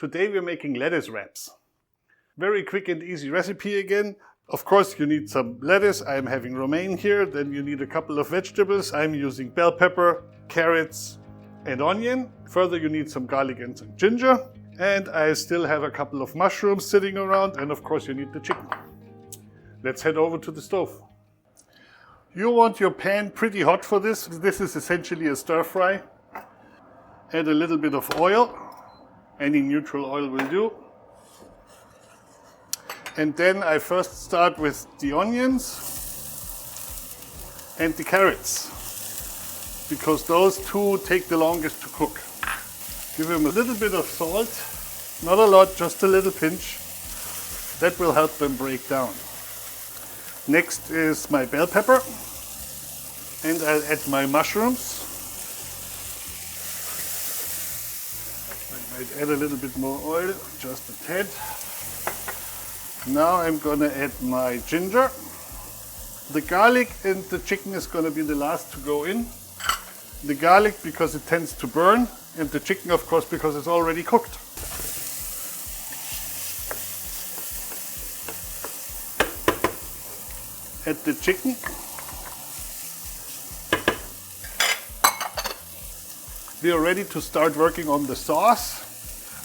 Today we're making lettuce wraps. Very quick and easy recipe again. Of course you need some lettuce. I'm having romaine here. Then you need a couple of vegetables. I'm using bell pepper, carrots and onion. Further you need some garlic and some ginger. And I still have a couple of mushrooms sitting around, and of course you need the chicken. Let's head over to the stove. You want your pan pretty hot for this. This is essentially a stir fry. Add a little bit of oil. Any neutral oil will do. And then I first start with the onions and the carrots, because those two take the longest to cook. Give them a little bit of salt, not a lot, just a little pinch. That will help them break down. Next is my bell pepper, and I'll add my mushrooms. I might add a little bit more oil, just a tad. Now I'm gonna add my ginger. The garlic and the chicken is gonna be the last to go in. The garlic because it tends to burn, and the chicken of course because it's already cooked. Add the chicken. We are ready to start working on the sauce.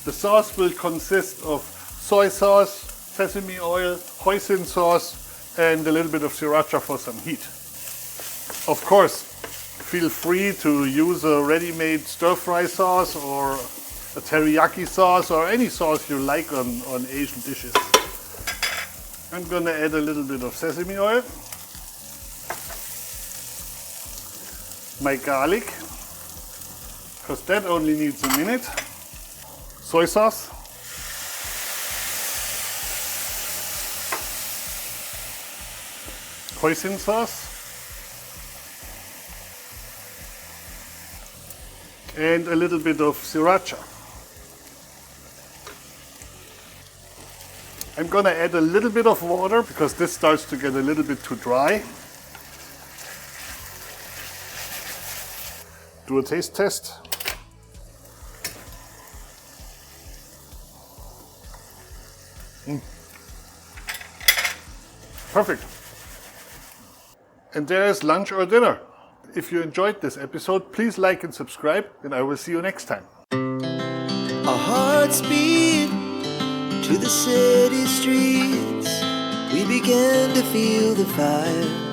The sauce will consist of soy sauce, sesame oil, hoisin sauce, and a little bit of sriracha for some heat. Of course, feel free to use a ready-made stir-fry sauce or a teriyaki sauce or any sauce you like on Asian dishes. I'm gonna add a little bit of sesame oil, my garlic, because that only needs a minute, soy sauce, hoisin sauce, and a little bit of sriracha. I'm gonna add a little bit of water because this starts to get a little bit too dry. Do a taste test. Perfect. And there's lunch or dinner. If you enjoyed this episode, please like and subscribe, and I will see you next time. Our hearts beat to the city streets. We began to feel the fire.